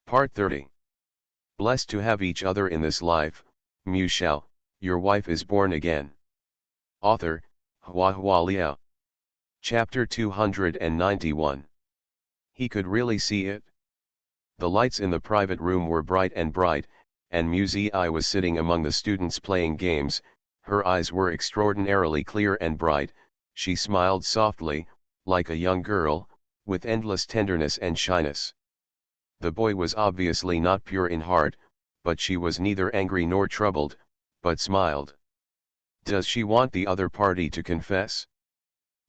Part 30. Blessed to have each other in this life, Shao, your wife is born again. Author, HandsomeMaleLead. Chapter 291. He could really see it. The lights in the private room were bright, and Muzi was sitting among the students playing games. Her eyes were extraordinarily clear and bright. She smiled softly, like a young girl, with endless tenderness and shyness. The boy was obviously not pure in heart, but she was neither angry nor troubled, but smiled. Does she want the other party to confess?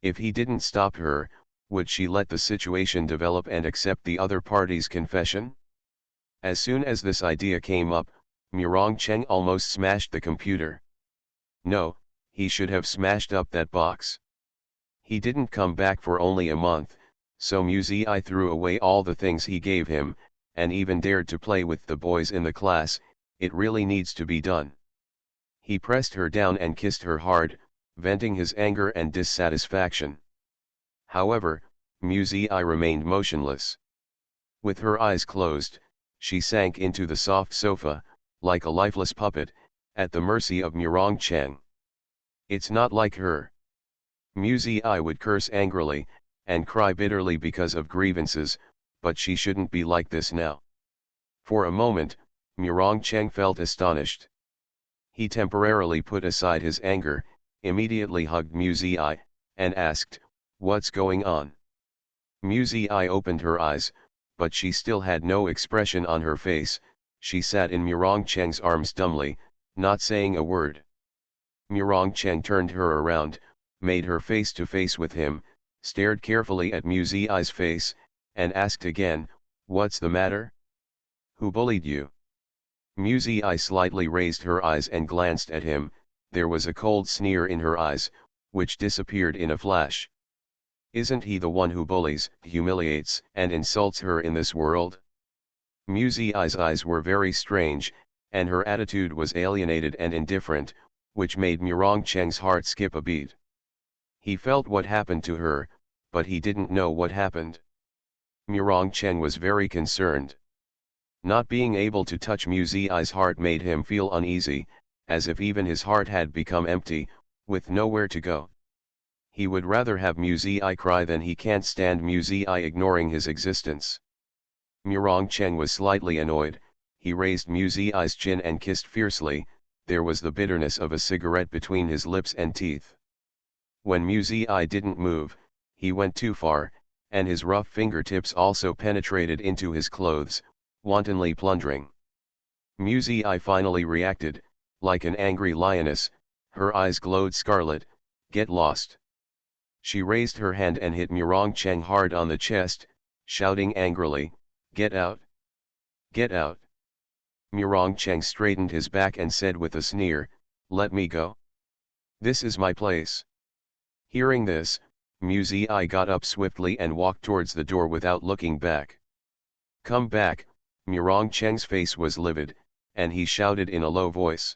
If he didn't stop her, would she let the situation develop and accept the other party's confession? As soon as this idea came up, Cheng almost smashed the computer. No, he should have smashed up that box. He didn't come back for only a month, so Muzi threw away all the things he gave him, and even dared to play with the boys in the class. It really needs to be done. He pressed her down and kissed her hard, venting his anger and dissatisfaction. However, Muzi remained motionless. With her eyes closed, she sank into the soft sofa, like a lifeless puppet, at the mercy of Cheng. It's not like her. Muzi would curse angrily, and cry bitterly because of grievances, but she shouldn't be like this now. For a moment, Cheng felt astonished. He temporarily put aside his anger, immediately hugged Muzi, and asked, "What's going on?" Muzi opened her eyes, but she still had no expression on her face. She sat in Cheng's arms dumbly, not saying a word. Cheng turned her around, made her face to face with him, stared carefully at Muzi's face, and asked again, "What's the matter? Who bullied you?" Muzi slightly raised her eyes and glanced at him. There was a cold sneer in her eyes, which disappeared in a flash. Isn't he the one who bullies, humiliates, and insults her in this world? Muzi's eyes were very strange, and her attitude was alienated and indifferent, which made Cheng's heart skip a beat. He felt what happened to her, but he didn't know what happened. Cheng was very concerned. Not being able to touch Muzi's heart made him feel uneasy, as if even his heart had become empty, with nowhere to go. He would rather have Muzi cry than he can't stand Muzi ignoring his existence. Cheng was slightly annoyed. He raised Muzi's chin and kissed fiercely. There was the bitterness of a cigarette between his lips and teeth. When Muzi didn't move, he went too far, and his rough fingertips also penetrated into his clothes, wantonly plundering. Muzi finally reacted, like an angry lioness. Her eyes glowed scarlet. "Get lost." She raised her hand and hit Cheng hard on the chest, shouting angrily, "Get out! Get out!" Cheng straightened his back and said with a sneer, "Let me go. This is my place." Hearing this, Muzi got up swiftly and walked towards the door without looking back. "Come back!" Cheng's face was livid, and he shouted in a low voice.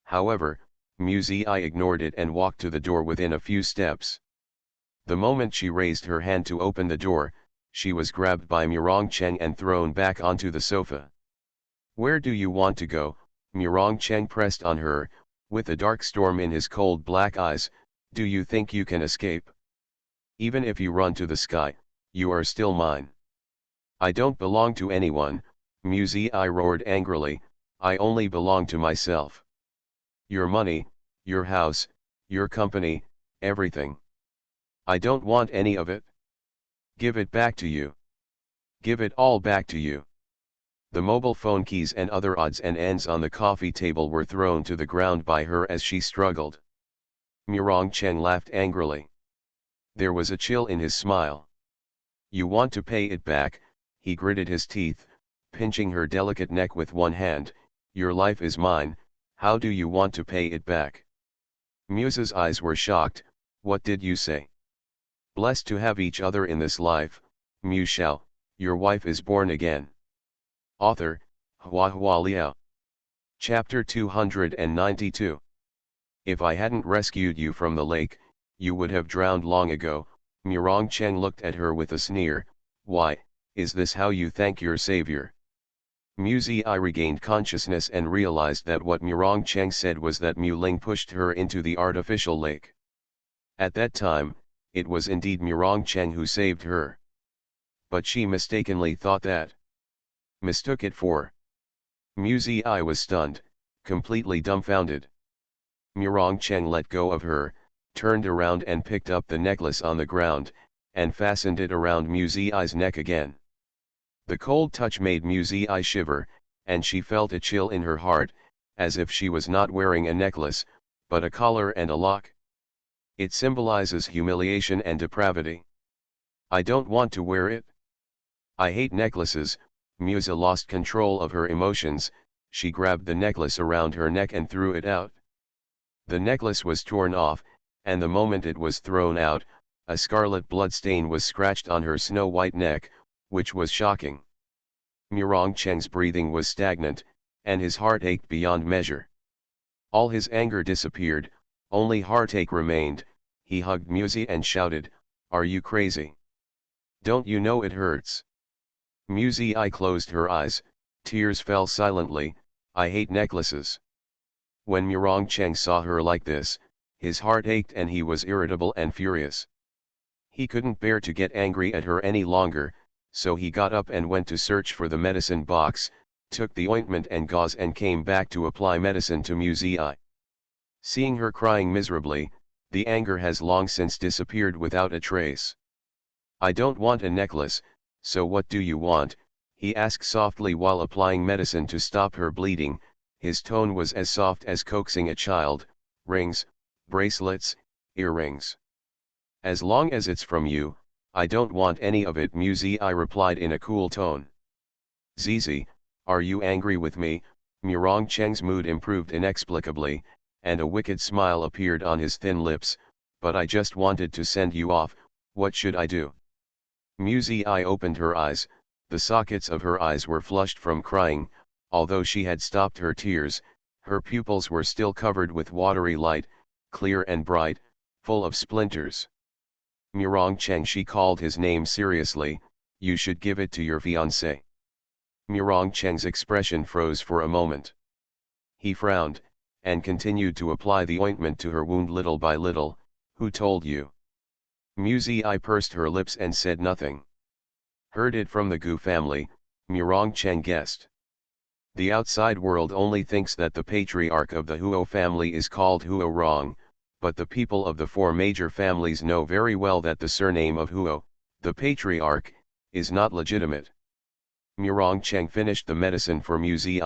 However, Muzi ignored it and walked to the door within a few steps. The moment she raised her hand to open the door, she was grabbed by Cheng and thrown back onto the sofa. "Where do you want to go?" Cheng pressed on her, with a dark storm in his cold black eyes. "Do you think you can escape? Even if you run to the sky, you are still mine." "I don't belong to anyone," Muzi roared angrily. "I only belong to myself. Your money, your house, your company, everything. I don't want any of it. Give it back to you. Give it all back to you." The mobile phone keys and other odds and ends on the coffee table were thrown to the ground by her as she struggled. Cheng laughed angrily. There was a chill in his smile. "You want to pay it back," he gritted his teeth, pinching her delicate neck with one hand. "Your life is mine, how do you want to pay it back?" Muse's eyes were shocked. "What did you say?" "Blessed to have each other in this life, Shao, your wife is born again." Author, HandsomeMaleLead. Chapter 292. "If I hadn't rescued you from the lake, you would have drowned long ago." Cheng looked at her with a sneer. "Why, is this how you thank your savior?" Mu Zi regained consciousness and realized that what Murong Cheng said was that Mu Ling pushed her into the artificial lake. At that time, it was indeed Murong Cheng who saved her. But she mistakenly thought that. Mistook it for. Mu Zi was stunned, completely dumbfounded. Murong Cheng let go of her, turned around and picked up the necklace on the ground, and fastened it around Mu Zi's neck again. The cold touch made Mu Zi shiver, and she felt a chill in her heart, as if she was not wearing a necklace, but a collar and a lock. It symbolizes humiliation and depravity. I don't want to wear it. I hate necklaces. Mu Zi lost control of her emotions. She grabbed the necklace around her neck and threw it out. The necklace was torn off, and the moment it was thrown out, a scarlet blood stain was scratched on her snow-white neck, which was shocking. Murong Cheng's breathing was stagnant, and his heart ached beyond measure. All his anger disappeared, only heartache remained. He hugged Mu Zi and shouted, "Are you crazy? Don't you know it hurts?" Mu Zi closed her eyes, tears fell silently. "I hate necklaces." When Murong Cheng saw her like this, his heart ached and he was irritable and furious. He couldn't bear to get angry at her any longer, so he got up and went to search for the medicine box, took the ointment and gauze and came back to apply medicine to Mu Zi. Seeing her crying miserably, the anger has long since disappeared without a trace. "I don't want a necklace, so what do you want?" he asked softly while applying medicine to stop her bleeding. His tone was as soft as coaxing a child. "Rings, bracelets, earrings. As long as it's from you, I don't want any of it," Mu Zi replied in a cool tone. "Zizi, are you angry with me?" Murong Cheng's mood improved inexplicably, and a wicked smile appeared on his thin lips. "But I just wanted to send you off. What should I do?" Mu Zi opened her eyes. The sockets of her eyes were flushed from crying. Although she had stopped her tears, her pupils were still covered with watery light, clear and bright, full of splinters. "Murong Cheng," she called his name seriously, "you should give it to your fiancé." Murong Cheng's expression froze for a moment. He frowned, and continued to apply the ointment to her wound little by little. "Who told you?" Mu Zi pursed her lips and said nothing. "Heard it from the Gu family," Murong Cheng guessed. The outside world only thinks that the patriarch of the Huo family is called Huo Rong, but the people of the four major families know very well that the surname of Huo, the patriarch, is not legitimate. Murong Cheng finished the medicine for Mu Zi,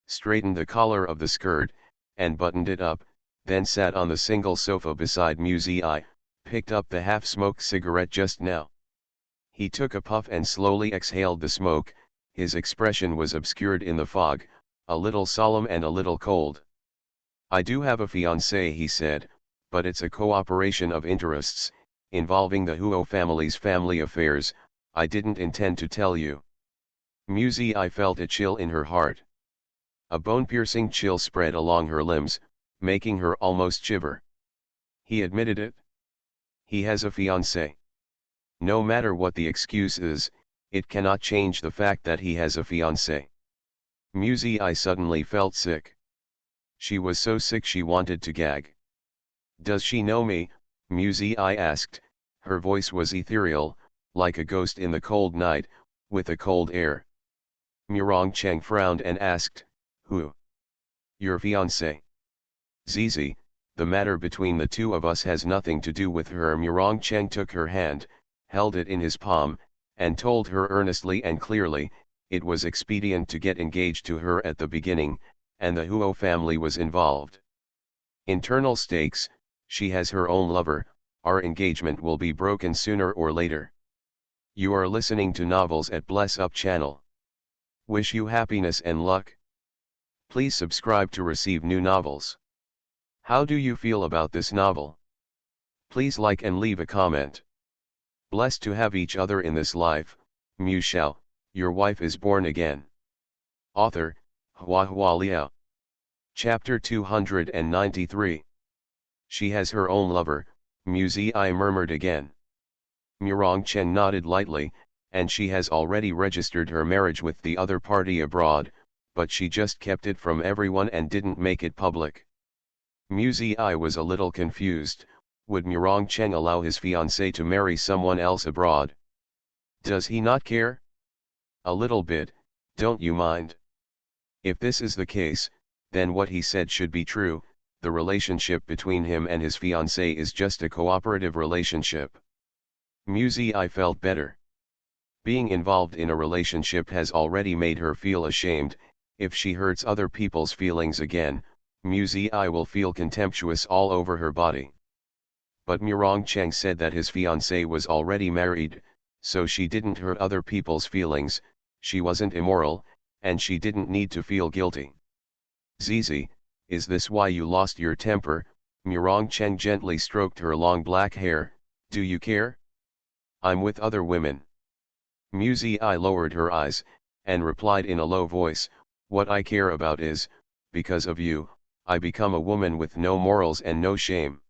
straightened the collar of the skirt, and buttoned it up, then sat on the single sofa beside Mu Zi, picked up the half-smoked cigarette just now. He took a puff and slowly exhaled the smoke. His expression was obscured in the fog, a little solemn and a little cold. "I do have a fiancé," he said, "but it's a cooperation of interests, involving the Huo family's family affairs. I didn't intend to tell you." Mu Zi felt a chill in her heart. A bone-piercing chill spread along her limbs, making her almost shiver. He admitted it. He has a fiancé. No matter what the excuse is, it cannot change the fact that he has a fiancé. Mu Zi suddenly felt sick. She was so sick she wanted to gag. "Does she know me?" Mu Zi asked. Her voice was ethereal, like a ghost in the cold night, with a cold air. Murong Cheng frowned and asked, "Who?" "Your fiancé." "Zizi, the matter between the two of us has nothing to do with her." Murong Cheng took her hand, held it in his palm, and told her earnestly and clearly, it was expedient to get engaged to her at the beginning, and the Huo family was involved. Internal stakes, she has her own lover, our engagement will be broken sooner or later. You are listening to Novels at Bless Up channel. Wish you happiness and luck. Please subscribe to receive new novels. How do you feel about this novel? Please like and leave a comment. Blessed to have each other in this life. Mu Shao, your wife is born again. Author, HandsomeMaleLead. Chapter 293. She has her own lover, Mu Zi murmured again. Murong Cheng nodded lightly, and she has already registered her marriage with the other party abroad, but she just kept it from everyone and didn't make it public. Muzi was a little confused. Would Murong Cheng allow his fiancée to marry someone else abroad? Does he not care? A little bit, don't you mind? If this is the case, then what he said should be true. The relationship between him and his fiancée is just a cooperative relationship. Muzi felt better. Being involved in a relationship has already made her feel ashamed. If she hurts other people's feelings again, Muzi will feel contemptuous all over her body. But Murong Cheng said that his fiancée was already married, so she didn't hurt other people's feelings, she wasn't immoral, and she didn't need to feel guilty. Zizi, is this why you lost your temper? Murong Cheng gently stroked her long black hair. Do you care? I'm with other women. Muzi lowered her eyes, and replied in a low voice, what I care about is, because of you, I become a woman with no morals and no shame.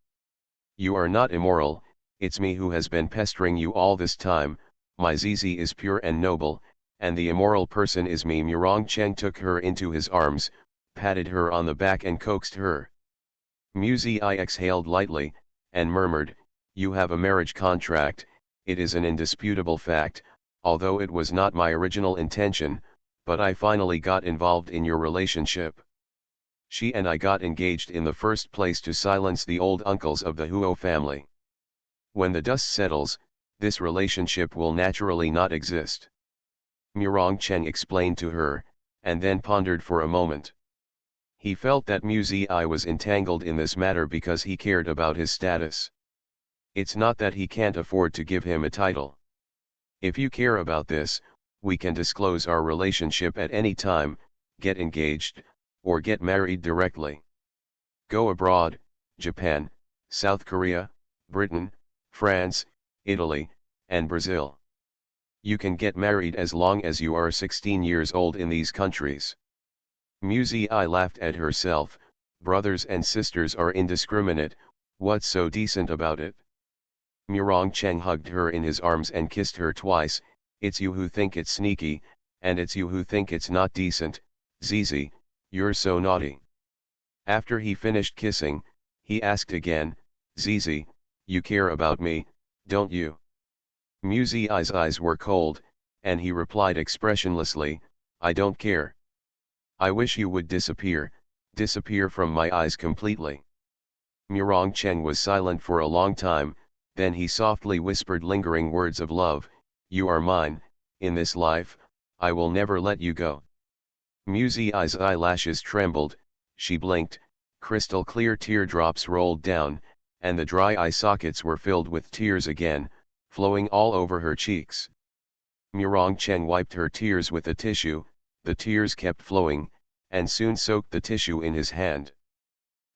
You are not immoral, it's me who has been pestering you all this time. My Zizi is pure and noble, and the immoral person is me. Murong Cheng took her into his arms, patted her on the back and coaxed her. Muzi exhaled lightly, and murmured, you have a marriage contract, it is an indisputable fact, although it was not my original intention, but I finally got involved in your relationship. She and I got engaged in the first place to silence the old uncles of the Huo family. When the dust settles, this relationship will naturally not exist. Murong Cheng explained to her, and then pondered for a moment. He felt that Muzi was entangled in this matter because he cared about his status. It's not that he can't afford to give him a title. If you care about this, we can disclose our relationship at any time, get engaged, or get married directly. Go abroad, Japan, South Korea, Britain, France, Italy, and Brazil. You can get married as long as you are 16 years old in these countries. Muzi laughed at herself. Brothers and sisters are indiscriminate, what's so decent about it? Murong Cheng hugged her in his arms and kissed her twice. It's you who think it's sneaky, and it's you who think it's not decent. Zizi, you're so naughty. After he finished kissing, he asked again, Zizi, you care about me, don't you? Muzi's eyes were cold, and he replied expressionlessly, I don't care. I wish you would disappear from my eyes completely. Murong Cheng was silent for a long time, then he softly whispered lingering words of love, you are mine, in this life, I will never let you go. Muzi's eyelashes trembled, she blinked, crystal clear teardrops rolled down, and the dry eye sockets were filled with tears again, flowing all over her cheeks. Murong Cheng wiped her tears with a tissue, the tears kept flowing, and soon soaked the tissue in his hand.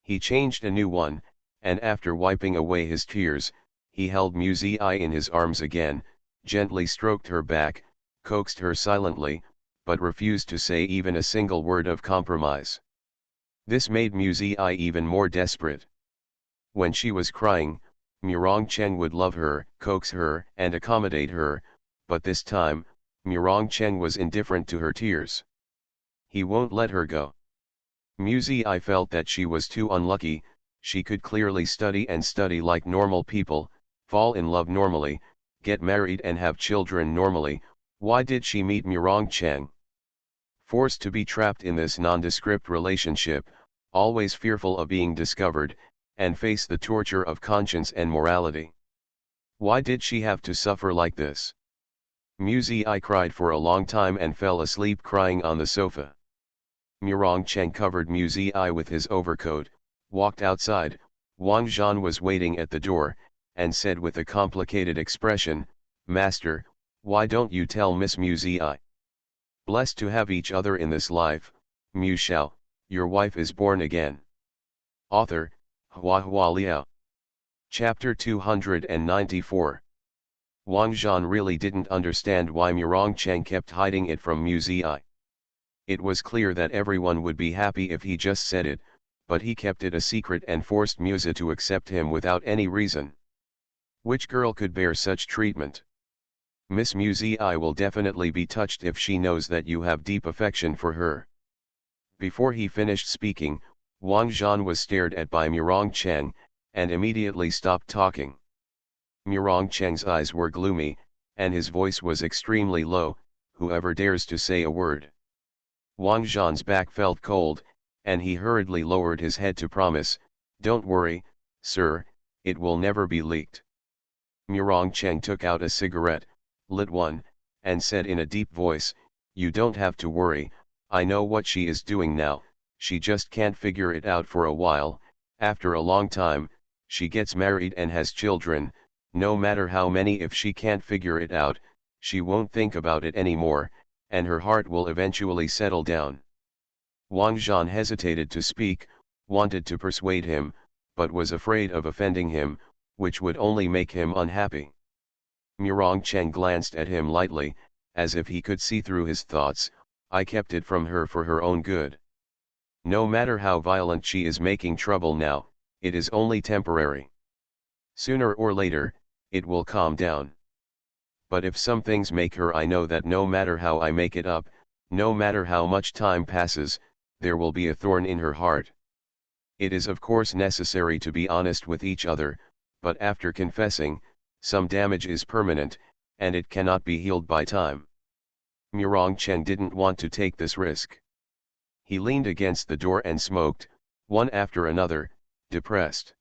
He changed a new one, and after wiping away his tears, he held Muzi in his arms again, gently stroked her back, coaxed her silently, but refused to say even a single word of compromise. This made Muzi even more desperate. When she was crying, Murong Cheng would love her, coax her, and accommodate her, but this time, Murong Cheng was indifferent to her tears. He won't let her go. Muzi felt that she was too unlucky. She could clearly study and study like normal people, fall in love normally, get married and have children normally. Why did she meet Murong Cheng? Forced to be trapped in this nondescript relationship, always fearful of being discovered, and face the torture of conscience and morality. Why did she have to suffer like this? Muzi cried for a long time and fell asleep crying on the sofa. Murong Cheng covered Muzi with his overcoat, walked outside. Wang Zhan was waiting at the door, and said with a complicated expression, Master, why don't you tell Miss Muzi? Blessed to have each other in this life, Mu Shao, your wife is born again. Author, Hua Liao. Chapter 294. Wang Zhan really didn't understand why Murong Cheng kept hiding it from Muzi. It was clear that everyone would be happy if he just said it, but he kept it a secret and forced Muzi to accept him without any reason. Which girl could bear such treatment? Miss Muzi will definitely be touched if she knows that you have deep affection for her. Before he finished speaking, Wang Zhan was stared at by Murong Cheng, and immediately stopped talking. Murong Cheng's eyes were gloomy, and his voice was extremely low. Whoever dares to say a word. Wang Zhan's back felt cold, and he hurriedly lowered his head to promise, "Don't worry, sir, it will never be leaked." Murong Cheng took out a cigarette, lit one, and said in a deep voice, "You don't have to worry, I know what she is doing now, she just can't figure it out for a while. After a long time, she gets married and has children, no matter how many. If she can't figure it out, she won't think about it anymore, and her heart will eventually settle down." Wang Zhan hesitated to speak, wanted to persuade him, but was afraid of offending him, which would only make him unhappy. Murong Cheng glanced at him lightly, as if he could see through his thoughts. "I kept it from her for her own good. No matter how violent she is making trouble now, it is only temporary. Sooner or later, it will calm down. But if some things make her, I know that no matter how I make it up, no matter how much time passes, there will be a thorn in her heart. It is of course necessary to be honest with each other, but after confessing, some damage is permanent, and it cannot be healed by time." Murong Cheng didn't want to take this risk. He leaned against the door and smoked, one after another, depressed.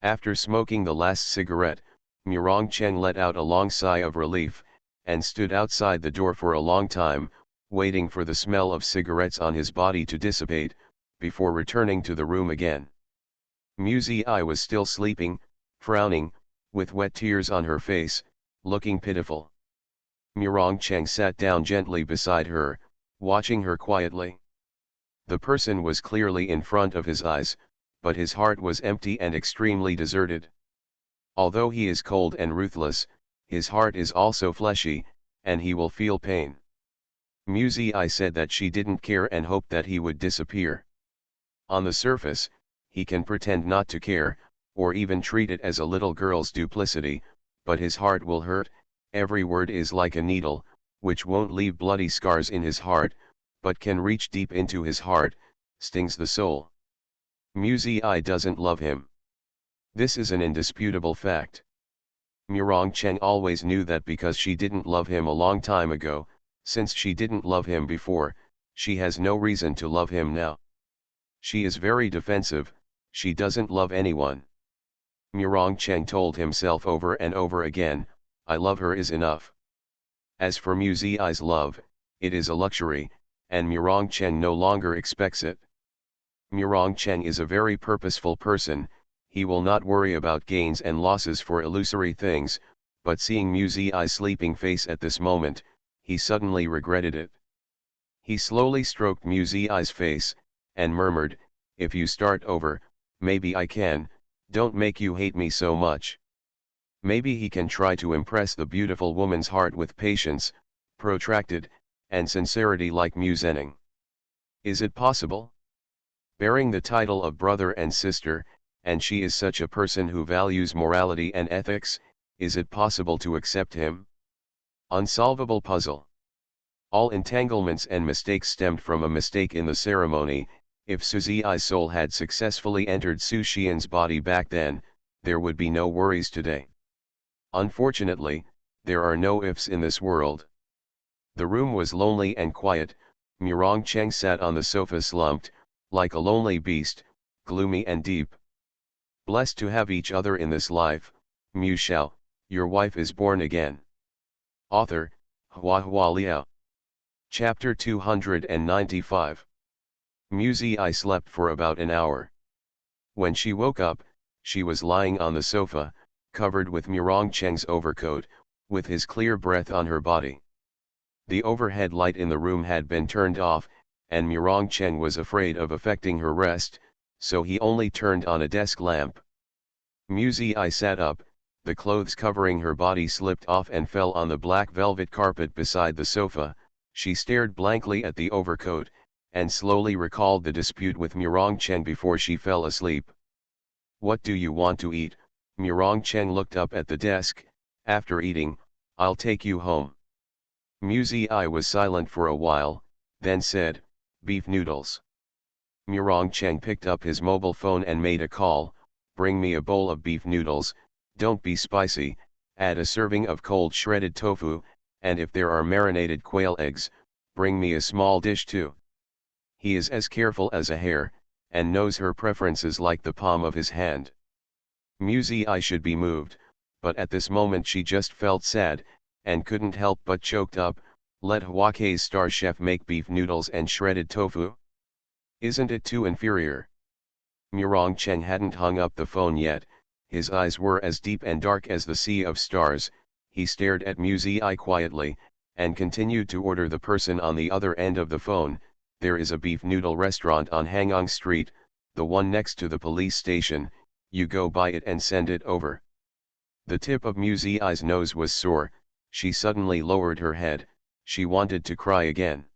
After smoking the last cigarette, Murong Cheng let out a long sigh of relief, and stood outside the door for a long time, waiting for the smell of cigarettes on his body to dissipate, before returning to the room again. Muzi was still sleeping, frowning, with wet tears on her face, looking pitiful. Murong Cheng sat down gently beside her, watching her quietly. The person was clearly in front of his eyes, but his heart was empty and extremely deserted. Although he is cold and ruthless, his heart is also fleshy, and he will feel pain. Muzi said that she didn't care and hoped that he would disappear. On the surface, he can pretend not to care, or even treat it as a little girl's duplicity, but his heart will hurt. Every word is like a needle, which won't leave bloody scars in his heart, but can reach deep into his heart, stings the soul. Muzi doesn't love him. This is an indisputable fact. Murong Cheng always knew that because she didn't love him a long time ago, since she didn't love him before, she has no reason to love him now. She is very defensive, she doesn't love anyone. Murong Cheng told himself over and over again, "I love her is enough." As for Muzi's love, it is a luxury, and Murong Cheng no longer expects it. Murong Cheng is a very purposeful person, he will not worry about gains and losses for illusory things, but seeing Muzi's sleeping face at this moment, he suddenly regretted it. He slowly stroked Muzi's face, and murmured, "If you start over, maybe I can, don't make you hate me so much." Maybe he can try to impress the beautiful woman's heart with patience, protracted, and sincerity like Muzening. Is it possible? Bearing the title of brother and sister, and she is such a person who values morality and ethics, is it possible to accept him? Unsolvable puzzle. All entanglements and mistakes stemmed from a mistake in the ceremony. If Suzi's soul had successfully entered Su Xian's body back then, there would be no worries today. Unfortunately, there are no ifs in this world. The room was lonely and quiet. Murong Cheng sat on the sofa slumped, like a lonely beast, gloomy and deep. Blessed to have each other in this life, Mu Shao, your wife is born again. Author, Hua Liao. Chapter 295. Muzi slept for about an hour. When she woke up, she was lying on the sofa, covered with Murong Cheng's overcoat, with his clear breath on her body. The overhead light in the room had been turned off, and Murong Cheng was afraid of affecting her rest, so he only turned on a desk lamp. Muzi sat up, the clothes covering her body slipped off and fell on the black velvet carpet beside the sofa. She stared blankly at the overcoat, and slowly recalled the dispute with Murong Cheng before she fell asleep. "What do you want to eat?" Murong Cheng looked up at the desk. "After eating, I'll take you home. Muzi was silent for a while, then said, beef noodles. Murong Cheng picked up his mobile phone and made a call, bring me a bowl of beef noodles, don't be spicy, add a serving of cold shredded tofu, and if there are marinated quail eggs, bring me a small dish too. He is as careful as a hare, and knows her preferences like the palm of his hand. Muzi should be moved, but at this moment she just felt sad, and couldn't help but choked up. Let Huawei's star chef make beef noodles and shredded tofu? Isn't it too inferior? Murong Cheng hadn't hung up the phone yet, his eyes were as deep and dark as the sea of stars. He stared at Muzi quietly, and continued to order the person on the other end of the phone. There is a beef noodle restaurant on Hangong Street, the one next to the police station, you go buy it and send it over. The tip of Muzi's nose was sore, she suddenly lowered her head, she wanted to cry again.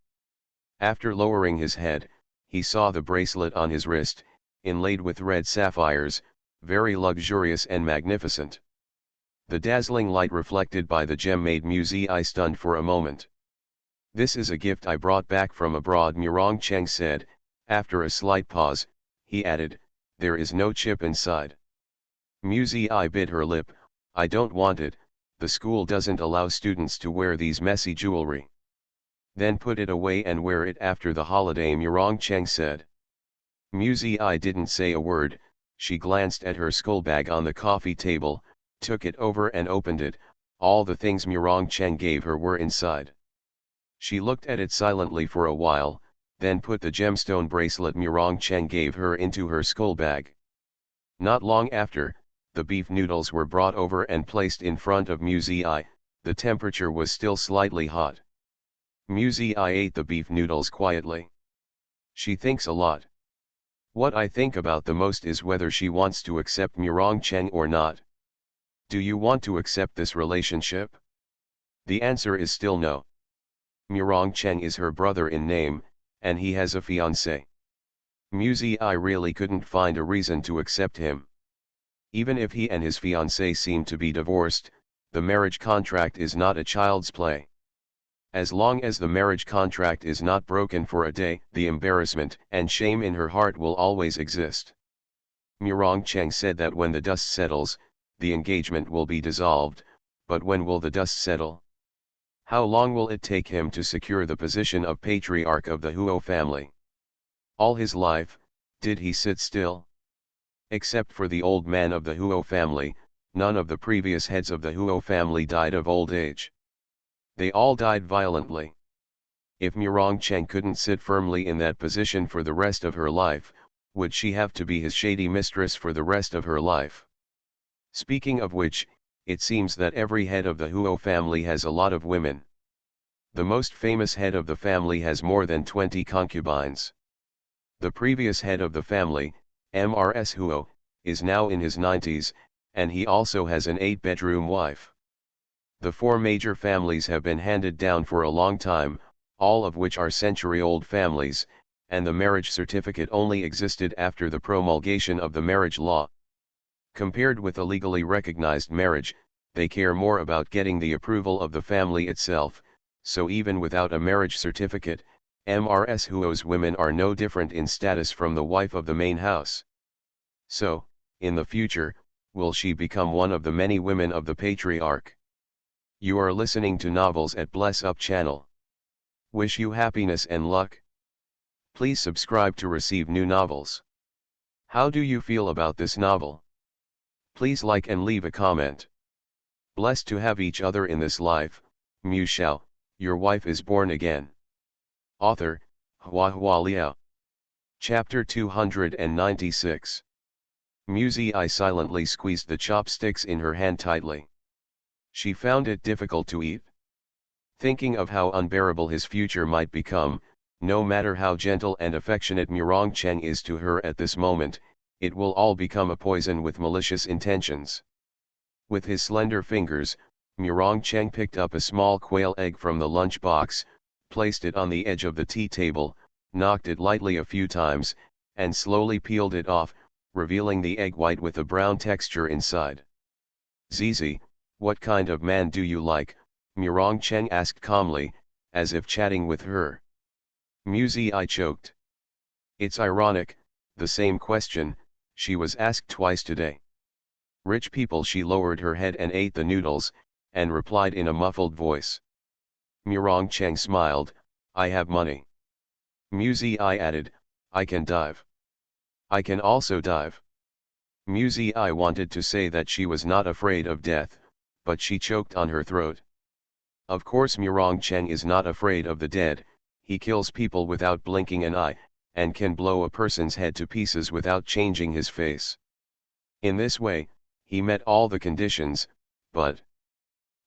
After lowering his head, he saw the bracelet on his wrist, inlaid with red sapphires, very luxurious and magnificent. The dazzling light reflected by the gem made Muzi stunned for a moment. This is a gift I brought back from abroad, Murong Cheng said. After a slight pause, he added, there is no chip inside. Muzi bit her lip, I don't want it, the school doesn't allow students to wear these messy jewelry. Then put it away and wear it after the holiday, Murong Cheng said. Muzi didn't say a word, she glanced at her school bag on the coffee table, took it over and opened it. All the things Murong Cheng gave her were inside. She looked at it silently for a while, then put the gemstone bracelet Murong Cheng gave her into her school bag. Not long after, the beef noodles were brought over and placed in front of Muzi. The temperature was still slightly hot. Muzi ate the beef noodles quietly. She thinks a lot. What I think about the most is whether she wants to accept Murong Cheng or not. Do you want to accept this relationship? The answer is still no. Murong Cheng is her brother in name, and he has a fiancée. Muzi really couldn't find a reason to accept him. Even if he and his fiancée seem to be divorced, the marriage contract is not a child's play. As long as the marriage contract is not broken for a day, the embarrassment and shame in her heart will always exist. Murong Cheng said that when the dust settles, the engagement will be dissolved, but when will the dust settle? How long will it take him to secure the position of patriarch of the Huo family? All his life, did he sit still? Except for the old man of the Huo family, none of the previous heads of the Huo family died of old age. They all died violently. If Murong Cheng couldn't sit firmly in that position for the rest of her life, would she have to be his shady mistress for the rest of her life? Speaking of which, it seems that every head of the Huo family has a lot of women. The most famous head of the family has more than 20 concubines. The previous head of the family, Mrs. Huo, is now in his 90s, and he also has an 8-bedroom wife. The 4 major families have been handed down for a long time, all of which are century-old families, and the marriage certificate only existed after the promulgation of the marriage law. Compared with a legally recognized marriage, they care more about getting the approval of the family itself, so even without a marriage certificate, Mrs. Huo's women are no different in status from the wife of the main house. So, in the future, will she become one of the many women of the patriarch? You are listening to Novels at Bless Up channel. Wish you happiness and luck. Please subscribe to receive new novels. How do you feel about this novel? Please like and leave a comment. Blessed to have each other in this life, Shao, your wife is born again. Author, Huawei. Chapter 296. Muzi silently squeezed the chopsticks in her hand tightly. She found it difficult to eat. Thinking of how unbearable his future might become, no matter how gentle and affectionate Murong Cheng is to her at this moment, it will all become a poison with malicious intentions. With his slender fingers, Murong Cheng picked up a small quail egg from the lunch box, placed it on the edge of the tea table, knocked it lightly a few times, and slowly peeled it off, revealing the egg white with a brown texture inside. Zizi, what kind of man do you like, Murong Cheng asked calmly, as if chatting with her. Muzi I choked. It's ironic, the same question, she was asked twice today. Rich people. She lowered her head and ate the noodles, and replied in a muffled voice. Murong Cheng smiled, I have money. Muzi I added, I can dive. I can also dive. Muzi I wanted to say that she was not afraid of death, but she choked on her throat. Of course Murong Cheng is not afraid of the dead, he kills people without blinking an eye, and can blow a person's head to pieces without changing his face. In this way, he met all the conditions, but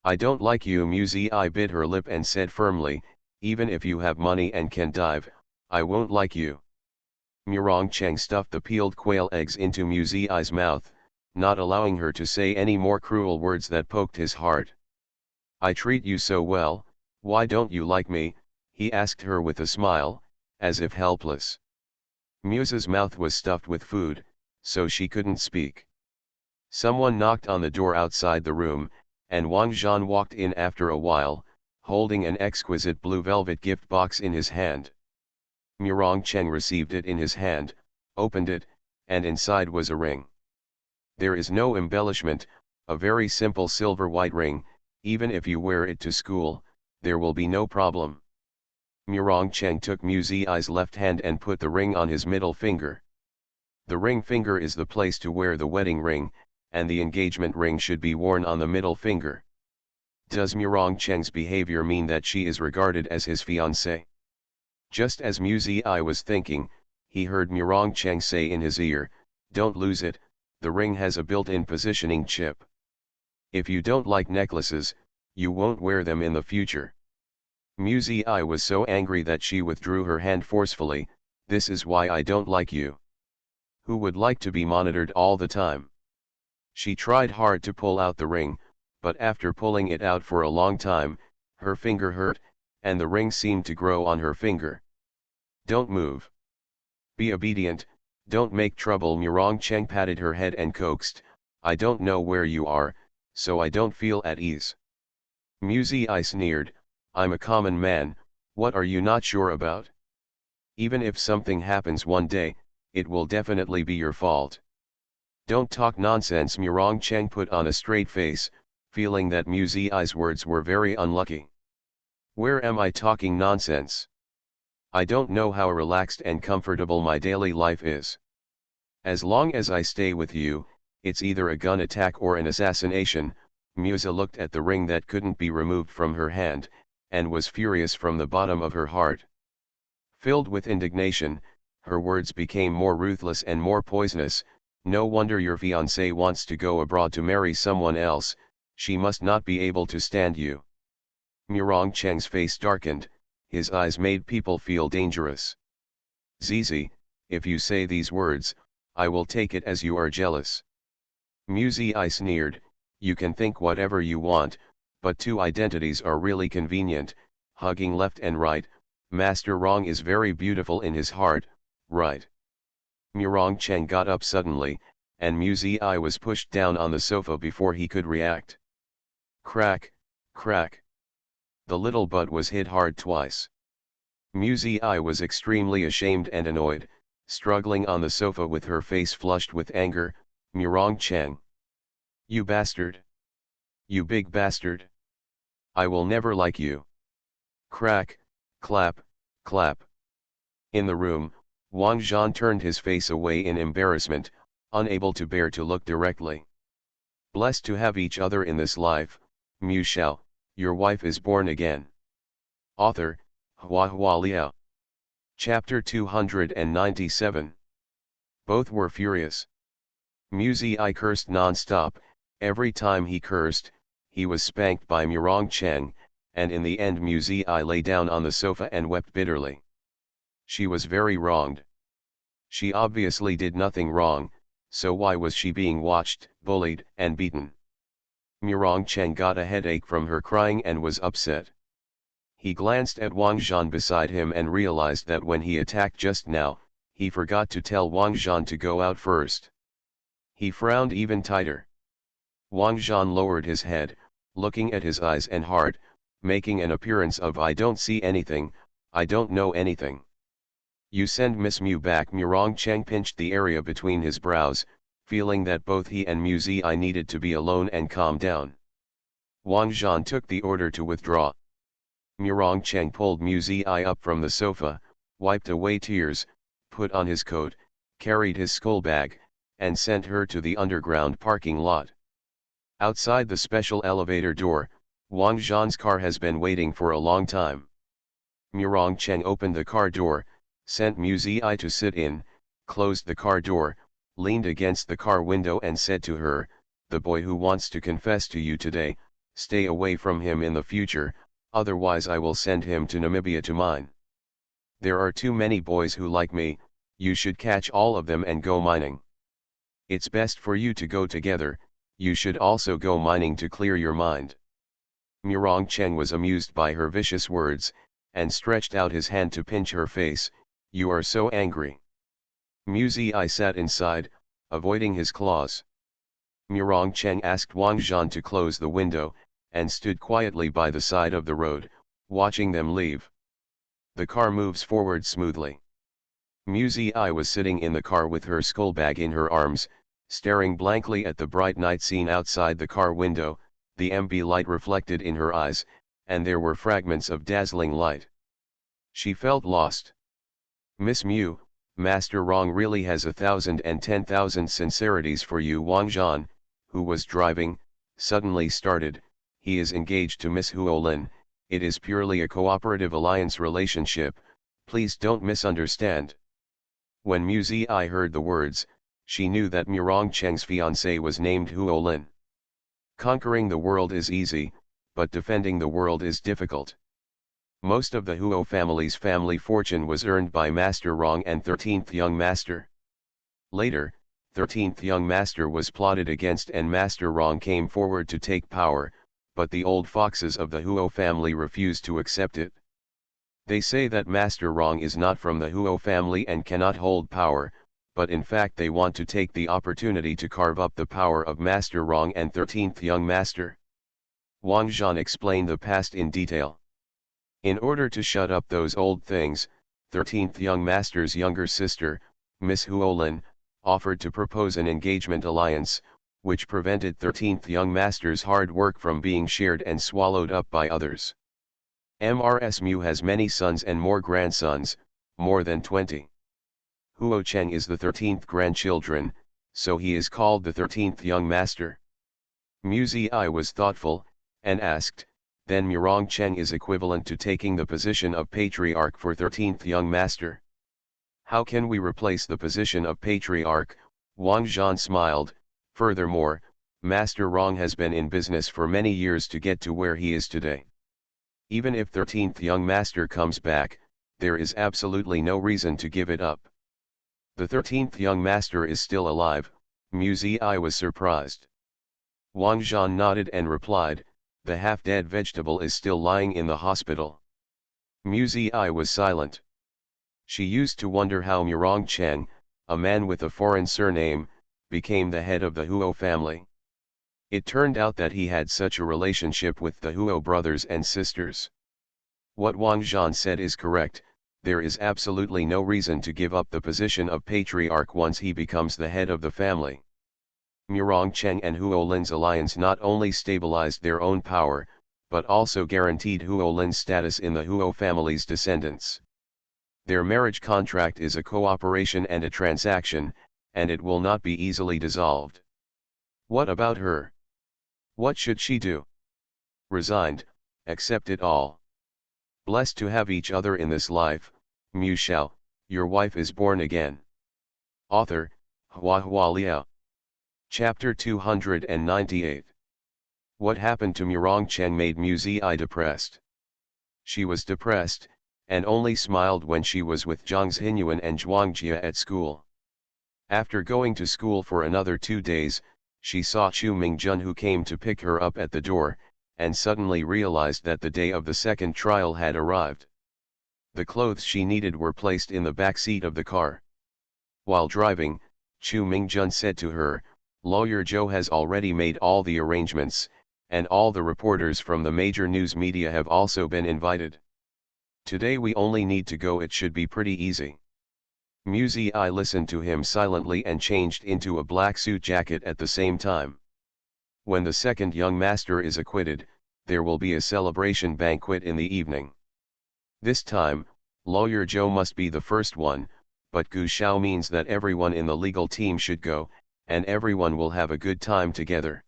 I don't like you. Muzi I bit her lip and said firmly, even if you have money and can dive, I won't like you. Murong Cheng stuffed the peeled quail eggs into Muzi I's mouth, not allowing her to say any more cruel words that poked his heart. I treat you so well, why don't you like me? He asked her with a smile, as if helpless. Muse's mouth was stuffed with food, so she couldn't speak. Someone knocked on the door outside the room, and Wang Zhan walked in after a while, holding an exquisite blue velvet gift box in his hand. Murong Cheng received it in his hand, opened it, and inside was a ring. There is no embellishment, a very simple silver white ring. Even if you wear it to school, there will be no problem. Murong Cheng took Muzi I's left hand and put the ring on his middle finger. The ring finger is the place to wear the wedding ring, and the engagement ring should be worn on the middle finger. Does Murong Cheng's behavior mean that she is regarded as his fiancée? Just as Muzi I was thinking, he heard Murong Cheng say in his ear, don't lose it, the ring has a built-in positioning chip. If you don't like necklaces, you won't wear them in the future. Muzi I was so angry that she withdrew her hand forcefully, this is why I don't like you. Who would like to be monitored all the time? She tried hard to pull out the ring, but after pulling it out for a long time, her finger hurt, and the ring seemed to grow on her finger. Don't move. Be obedient, don't make trouble. Murong Cheng patted her head and coaxed, I don't know where you are, so I don't feel at ease. Muzi I sneered, I'm a common man, what are you not sure about? Even if something happens one day, it will definitely be your fault. Don't talk nonsense. Murong Cheng put on a straight face, feeling that Muzi I's words were very unlucky. Where am I talking nonsense? I don't know how relaxed and comfortable my daily life is. As long as I stay with you, it's either a gun attack or an assassination. Musa looked at the ring that couldn't be removed from her hand, and was furious from the bottom of her heart. Filled with indignation, her words became more ruthless and more poisonous. No wonder your fiancé wants to go abroad to marry someone else, she must not be able to stand you. Murong Cheng's face darkened, his eyes made people feel dangerous. Zizi, if you say these words, I will take it as you are jealous. Muzi I sneered, you can think whatever you want, but two identities are really convenient, hugging left and right. Master Rong is very beautiful in his heart, right? Murong Cheng got up suddenly, and Muzi I was pushed down on the sofa before he could react. Crack, crack. The little butt was hit hard twice. Muzi I was extremely ashamed and annoyed, struggling on the sofa with her face flushed with anger. Murong Cheng. You bastard. You big bastard. I will never like you. Crack, clap, clap. In the room, Wang Zhan turned his face away in embarrassment, unable to bear to look directly. Blessed to have each other in this life, Mu Shao, your wife is born again. Author, Hua Liao. Chapter 297. Both were furious. Muzi I cursed non-stop. Every time he cursed, he was spanked by Murong Cheng, and in the end Muzi I lay down on the sofa and wept bitterly. She was very wronged. She obviously did nothing wrong, so why was she being watched, bullied, and beaten? Murong Cheng got a headache from her crying and was upset. He glanced at Wang Zhan beside him and realized that when he attacked just now, he forgot to tell Wang Zhan to go out first. He frowned even tighter. Wang Zhan lowered his head, looking at his eyes and heart, making an appearance of "I don't see anything, I don't know anything." "You send Miss Mu back." Murong Cheng pinched the area between his brows, feeling that both he and Mu Zi needed to be alone and calm down. Wang Zhan took the order to withdraw. Murong Cheng pulled Mu Zi up from the sofa, wiped away tears, put on his coat, carried his school bag, and sent her to the underground parking lot. Outside the special elevator door, Wang Zhan's car has been waiting for a long time. Murong Cheng opened the car door, sent Mu Zi to sit in, closed the car door, leaned against the car window and said to her, "The boy who wants to confess to you today, stay away from him in the future, otherwise I will send him to Namibia to mine. There are too many boys who like me, you should catch all of them and go mining. It's best for you to go together, you should also go mining to clear your mind." Murong Cheng was amused by her vicious words, and stretched out his hand to pinch her face. "You are so angry." Mu Zi sat inside, avoiding his claws. Murong Cheng asked Wang Zhan to close the window, and stood quietly by the side of the road, watching them leave. The car moves forward smoothly. Mu Zi was sitting in the car with her school bag in her arms, staring blankly at the bright night scene outside the car window, the MB light reflected in her eyes, and there were fragments of dazzling light. She felt lost. "Miss Mu, Master Rong really has 1,000 and 10,000 sincerities for you." Wang Zhan, who was driving, suddenly started. "He is engaged to Miss Huolin, it is purely a cooperative alliance relationship, please don't misunderstand." When Mu Zi heard the words, she knew that Murong Cheng's fiancée was named Huolin. Conquering the world is easy, but defending the world is difficult. Most of the Huo family's family fortune was earned by Master Rong and 13th Young Master. Later, 13th Young Master was plotted against and Master Rong came forward to take power, but the old foxes of the Huo family refused to accept it. They say that Master Rong is not from the Huo family and cannot hold power, but in fact they want to take the opportunity to carve up the power of Master Rong and 13th Young Master. Wang Zhan explained the past in detail. In order to shut up those old things, 13th Young Master's younger sister, Miss Huolin, offered to propose an engagement alliance, which prevented 13th Young Master's hard work from being shared and swallowed up by others. Mrs. Mu has many sons and more grandsons, more than 20. Huo Cheng is the 13th grandchildren, so he is called the 13th Young Master. Mu Zi was thoughtful, and asked, "Then Murong Cheng is equivalent to taking the position of patriarch for 13th Young Master? How can we replace the position of patriarch?" Wang Zhan smiled. "Furthermore, Master Rong has been in business for many years to get to where he is today. Even if 13th Young Master comes back, there is absolutely no reason to give it up." "The 13th Young Master is still alive?" Mu Zi was surprised. Wang Zhan nodded and replied, "The half-dead vegetable is still lying in the hospital." Mu Zi was silent. She used to wonder how Murong Cheng, a man with a foreign surname, became the head of the Huo family. It turned out that he had such a relationship with the Huo brothers and sisters. What Wang Zhan said is correct, there is absolutely no reason to give up the position of patriarch once he becomes the head of the family. Murong Cheng and Huolin's alliance not only stabilized their own power, but also guaranteed Huolin's status in the Huo family's descendants. Their marriage contract is a cooperation and a transaction, and it will not be easily dissolved. What about her? What should she do? Resigned, accept it all. Blessed to have each other in this life. Mu Shao, your wife is born again. Author, Hua Liao. Chapter 298. What happened to Murong Cheng made Mu Zi depressed. She was depressed, and only smiled when she was with Zhang Xinyuan and Zhuangjia at school. After going to school for another 2 days, she saw Chu Mingjun who came to pick her up at the door, and suddenly realized that the day of the second trial had arrived. The clothes she needed were placed in the back seat of the car. While driving, Chu Mingjun said to her, "Lawyer Zhou has already made all the arrangements, and all the reporters from the major news media have also been invited. Today we only need to go, it should be pretty easy. Muzi listened to him silently and changed into a black suit jacket at the same time. When the second young master is acquitted, there will be a celebration banquet in the evening. This time, Lawyer Joe must be the first one, but Gu Shao means that everyone in the legal team should go, and everyone will have a good time together.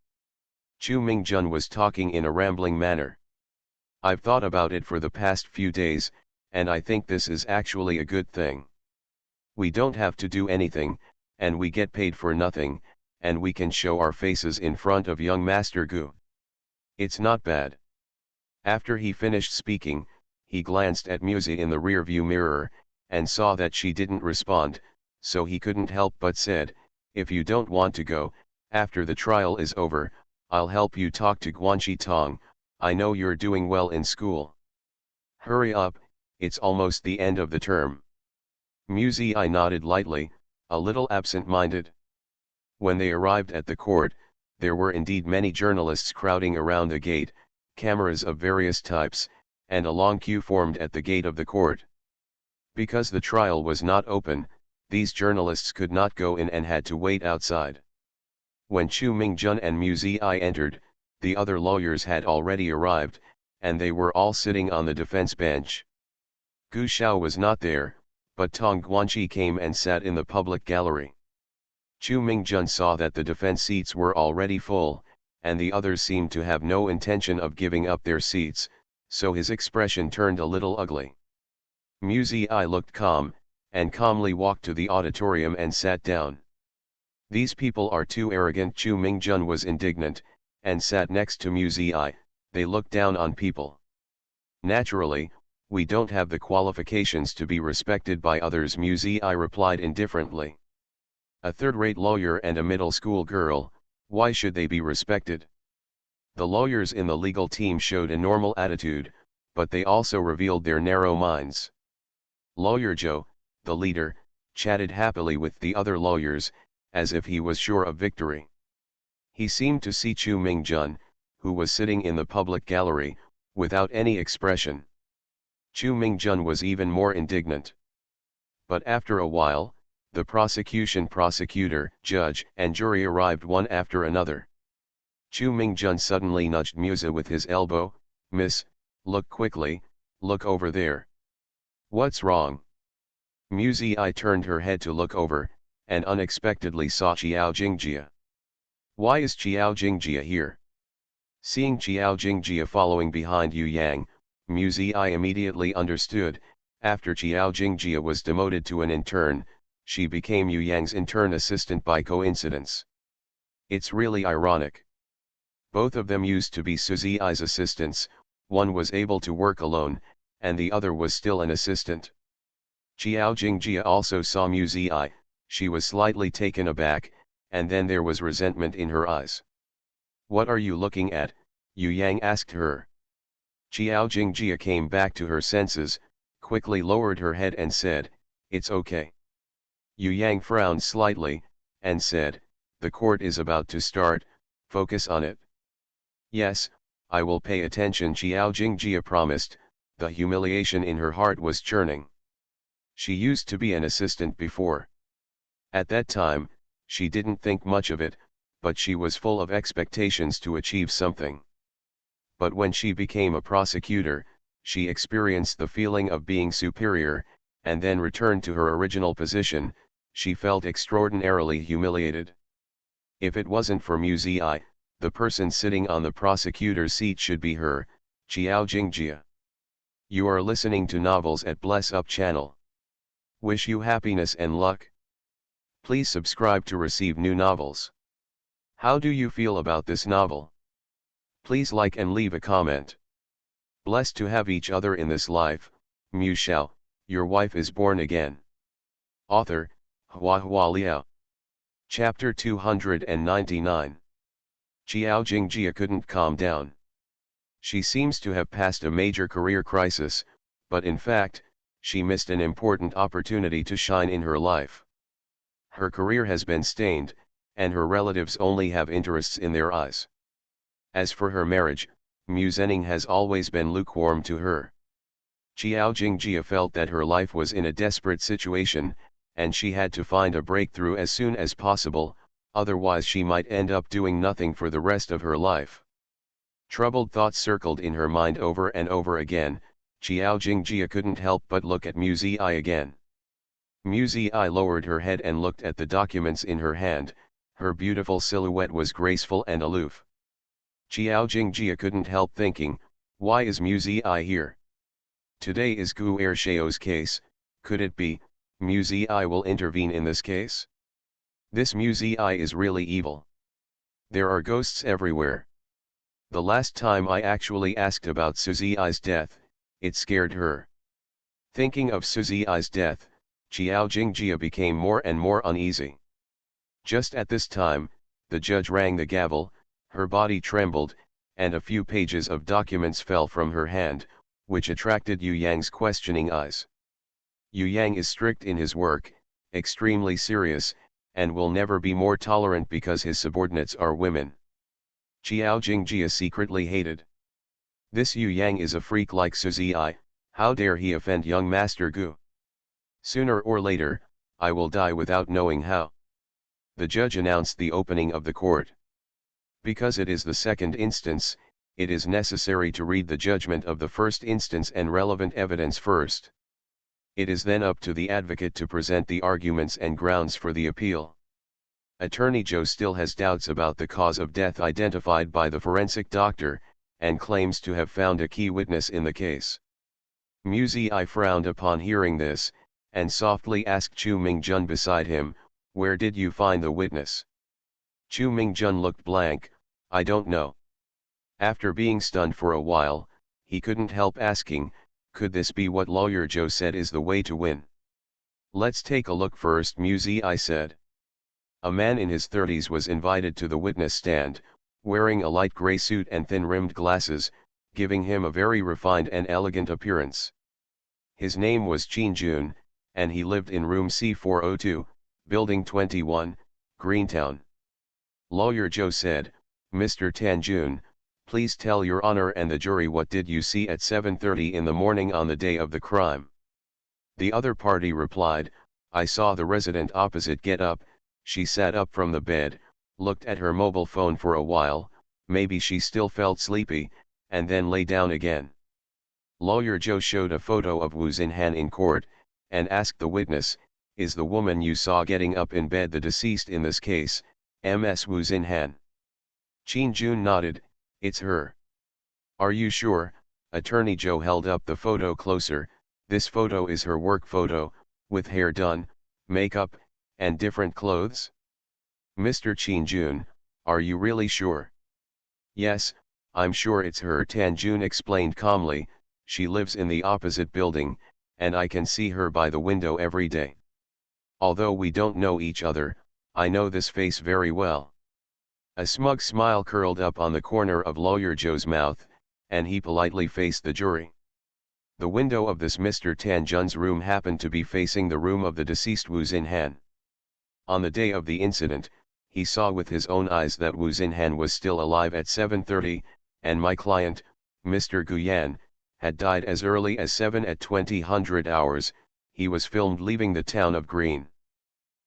Chu Mingjun was talking in a rambling manner. I've thought about it for the past few days, and I think this is actually a good thing. We don't have to do anything, and we get paid for nothing, and we can show our faces in front of young Master Gu. It's not bad. After he finished speaking, he glanced at Muzi in the rearview mirror, and saw that she didn't respond, so he couldn't help but said, if you don't want to go, after the trial is over, I'll help you talk to Guanxi Tong. I know you're doing well in school. Hurry up, it's almost the end of the term. Muzi nodded lightly, a little absent-minded. When they arrived at the court, there were indeed many journalists crowding around the gate, cameras of various types, and a long queue formed at the gate of the court. Because the trial was not open, these journalists could not go in and had to wait outside. When Chu Mingjun and Muzi entered, the other lawyers had already arrived, and they were all sitting on the defense bench. Gu Shao was not there, but Tong Guanxi came and sat in the public gallery. Chu Mingjun saw that the defense seats were already full, and the others seemed to have no intention of giving up their seats, so his expression turned a little ugly. Muzi looked calm, and calmly walked to the auditorium and sat down. These people are too arrogant. Chu Mingjun was indignant, and sat next to Muzi. They look down on people. Naturally, we don't have the qualifications to be respected by others, Muzi replied indifferently. A third-rate lawyer and a middle school girl, why should they be respected? The lawyers in the legal team showed a normal attitude, but they also revealed their narrow minds. Lawyer Joe, the leader, chatted happily with the other lawyers, as if he was sure of victory. He seemed to see Chu Mingjun, who was sitting in the public gallery, without any expression. Chu Mingjun was even more indignant. But after a while, the prosecutor, judge, and jury arrived one after another. Chu Mingjun suddenly nudged Muzi with his elbow. Miss, look quickly, look over there. What's wrong? Muzi turned her head to look over, and unexpectedly saw Qiao Jingjia. Why is Qiao Jingjia here? Seeing Qiao Jingjia following behind Yu Yang, Muzi immediately understood. After Qiao Jingjia was demoted to an intern, she became Yu Yang's intern assistant by coincidence. It's really ironic. Both of them used to be Suzi's assistants, one was able to work alone, and the other was still an assistant. Qiao Jingjia also saw Muzi. She was slightly taken aback, and then there was resentment in her eyes. What are you looking at? Yu Yang asked her. Qiao Jingjia came back to her senses, quickly lowered her head and said, it's okay. Yu Yang frowned slightly, and said, the court is about to start, focus on it. Yes, I will pay attention, Qiao Jingjia promised. The humiliation in her heart was churning. She used to be an assistant before. At that time, she didn't think much of it, but she was full of expectations to achieve something. But when she became a prosecutor, she experienced the feeling of being superior, and then returned to her original position. She felt extraordinarily humiliated. If it wasn't for Muzi, the person sitting on the prosecutor's seat should be her, Qiao Jingjia. You are listening to Novels at Bless Up channel. Wish you happiness and luck. Please subscribe to receive new novels. How do you feel about this novel? Please like and leave a comment. Blessed to have each other in this life. Mu Shao, your wife is born again. Author, Hua Liao. Chapter 299. Qiao Jingjia couldn't calm down. She seems to have passed a major career crisis, but in fact, she missed an important opportunity to shine in her life. Her career has been stained, and her relatives only have interests in their eyes. As for her marriage, Mu Zhenning has always been lukewarm to her. Qiao Jingjia felt that her life was in a desperate situation, and she had to find a breakthrough as soon as possible, otherwise she might end up doing nothing for the rest of her life. Troubled thoughts circled in her mind over and over again. Qiao Jingjia couldn't help but look at Mu Zi again. Mu Zi lowered her head and looked at the documents in her hand. Her beautiful silhouette was graceful and aloof. Qiao Jingjia couldn't help thinking, why is Mu Zi here? Today is Gu Er Shao's case. Could it be, Mu Zi will intervene in this case? This Mu Zi is really evil. There are ghosts everywhere. The last time I actually asked about Su Zi's death, it scared her. Thinking of Su Zi's death, Qiao Jingjia became more and more uneasy. Just at this time, the judge rang the gavel, her body trembled, and a few pages of documents fell from her hand, which attracted Yu Yang's questioning eyes. Yu Yang is strict in his work, extremely serious, and will never be more tolerant because his subordinates are women. Qiao Jingjia secretly hated. This Yu Yang is a freak like Su Zi. How dare he offend young Master Gu? Sooner or later, I will die without knowing how. The judge announced the opening of the court. Because it is the second instance, it is necessary to read the judgment of the first instance and relevant evidence first. It is then up to the advocate to present the arguments and grounds for the appeal. Attorney Zhou still has doubts about the cause of death identified by the forensic doctor, and claims to have found a key witness in the case. Mu Zi frowned upon hearing this, and softly asked Chu Mingjun beside him, "Where did you find the witness?" Chu Mingjun looked blank. "I don't know." After being stunned for a while, he couldn't help asking, could this be what Lawyer Zhou said is the way to win? "Let's take a look first," Mu Zi said. A man in his 30s was invited to the witness stand, wearing a light gray suit and thin-rimmed glasses, giving him a very refined and elegant appearance. His name was Qin Jun, and he lived in room C402, building 21, Greentown. Lawyer Zhou said, "Mr. Tan Jun, please tell your honor and the jury what did you see at 7:30 in the morning on the day of the crime?" The other party replied, "I saw the resident opposite get up. She sat up from the bed, looked at her mobile phone for a while, maybe she still felt sleepy, and then lay down again." Lawyer Zhou showed a photo of Wu Xinhan in court, and asked the witness, "Is the woman you saw getting up in bed the deceased in this case, Ms. Wu Xinhan?" Qin Jun nodded, "It's her." "Are you sure?" Attorney Zhou held up the photo closer. "This photo is her work photo, with hair done, makeup, and different clothes?" "Mr. Qin Jun, are you really sure?" "Yes, I'm sure it's her," Tan Jun explained calmly. "She lives in the opposite building, and I can see her by the window every day. Although we don't know each other, I know this face very well." A smug smile curled up on the corner of Lawyer Zhou's mouth, and he politely faced the jury. The window of this Mr. Tan Jun's room happened to be facing the room of the deceased Wu Xinhan. On the day of the incident, he saw with his own eyes that Wu Xinhan was still alive at 7:30, and my client, Mr. Guyan, had died as early as 7:20 hours. He was filmed leaving the town of Green.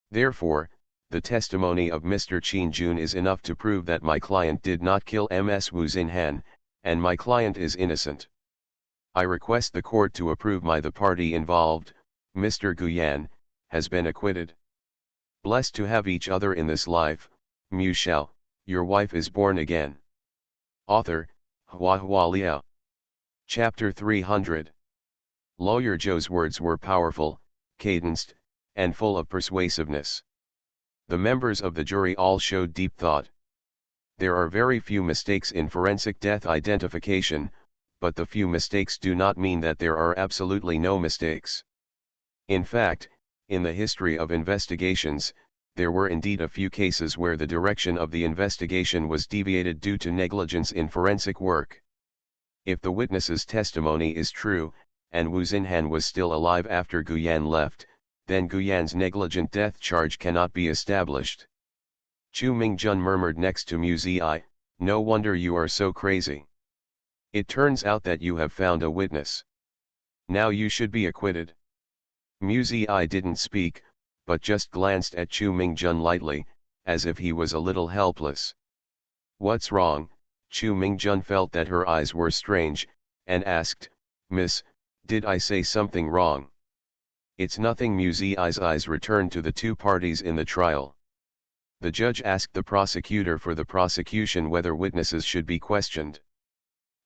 Therefore, the testimony of Mr. Qin Jun is enough to prove that my client did not kill Ms. Wu Xinhan, and my client is innocent. I request the court to approve the party involved, Mr. Guyan, has been acquitted. Blessed to have each other in this life, Mu Shao, your wife is born again. Author, Hua Liao. Chapter 300. Lawyer Zhou's words were powerful, cadenced, and full of persuasiveness. The members of the jury all showed deep thought. There are very few mistakes in forensic death identification, but the few mistakes do not mean that there are absolutely no mistakes. In fact, in the history of investigations, there were indeed a few cases where the direction of the investigation was deviated due to negligence in forensic work. If the witness's testimony is true, and Wu Xinhan was still alive after Guyan left, then Guyan's negligent death charge cannot be established. Chu Mingjun murmured next to Mu Zi, No wonder you are so crazy. It turns out that you have found a witness. Now you should be acquitted. Mu Ziyi didn't speak, but just glanced at Chu Mingjun lightly, as if he was a little helpless. What's wrong? Chu Mingjun felt that her eyes were strange, and asked, Miss, did I say something wrong? It's nothing. Mu Ziyi's eyes returned to the two parties in the trial. The judge asked the prosecutor for the prosecution whether witnesses should be questioned.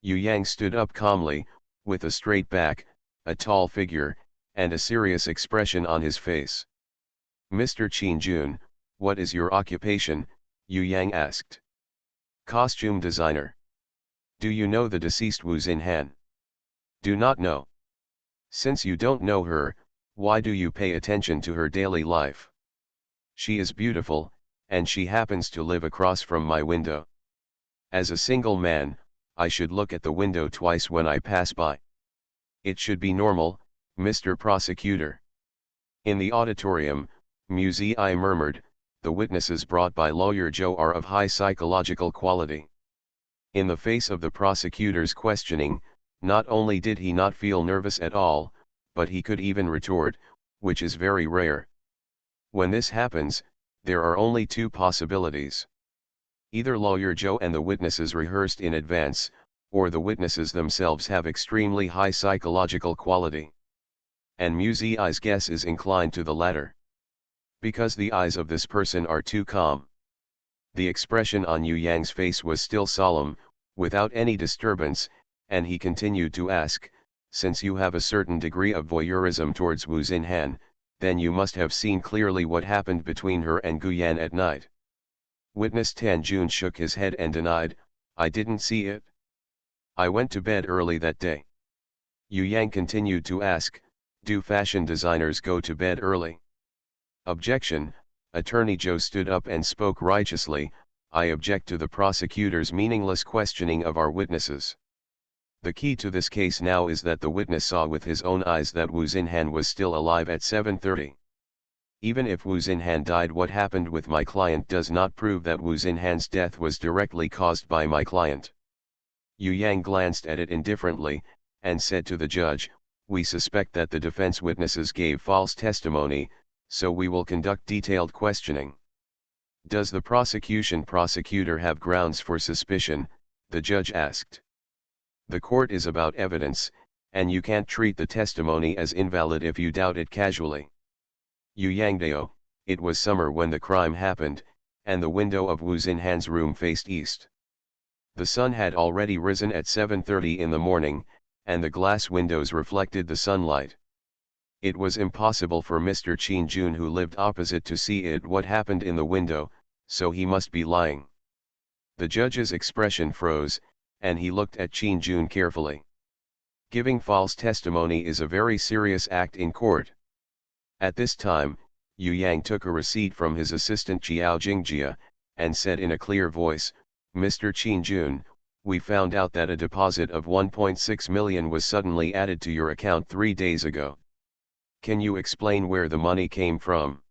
Yu Yang stood up calmly, with a straight back, a tall figure, and a serious expression on his face. Mr. Qin-jun, what is your occupation? Yu Yang asked. Costume designer. Do you know the deceased Wu Xinhan? Do not know. Since you don't know her, why do you pay attention to her daily life? She is beautiful, and she happens to live across from my window. As a single man, I should look at the window twice when I pass by. It should be normal, Mr. Prosecutor. In the auditorium, Mu Ziyi murmured, the witnesses brought by lawyer Zhou are of high psychological quality. In the face of the prosecutor's questioning, not only did he not feel nervous at all, but he could even retort, which is very rare. When this happens, there are only two possibilities. Either lawyer Zhou and the witnesses rehearsed in advance, or the witnesses themselves have extremely high psychological quality. And Mu Ziyi's guess is inclined to the latter. Because the eyes of this person are too calm. The expression on Yu Yang's face was still solemn, without any disturbance, and he continued to ask, since you have a certain degree of voyeurism towards Wu Xinhan, then you must have seen clearly what happened between her and Guyan at night. Witness Tan Jun shook his head and denied, I didn't see it. I went to bed early that day. Yu Yang continued to ask, do fashion designers go to bed early? Objection. Attorney Zhou stood up and spoke righteously, I object to the prosecutor's meaningless questioning of our witnesses. The key to this case now is that the witness saw with his own eyes that Wu Xinhan was still alive at 7:30. Even if Wu Xinhan died, what happened with my client does not prove that Wu Xinhan's death was directly caused by my client. Yu Yang glanced at it indifferently, and said to the judge, we suspect that the defense witnesses gave false testimony, so we will conduct detailed questioning. Does the prosecutor have grounds for suspicion? The judge asked. The court is about evidence, and you can't treat the testimony as invalid if you doubt it casually. Yu Yangdao, it was summer when the crime happened, and the window of Wu Xinhan's room faced east. The sun had already risen at 7:30 in the morning, and the glass windows reflected the sunlight. It was impossible for Mr. Qin-jun, who lived opposite, to see what happened in the window, so he must be lying. The judge's expression froze, and he looked at Qin-jun carefully. Giving false testimony is a very serious act in court. At this time, Yu Yang took a receipt from his assistant Jiao Jingjia, and said in a clear voice, Mr. Qin-jun, we found out that a deposit of 1.6 million was suddenly added to your account 3 days ago. Can you explain where the money came from?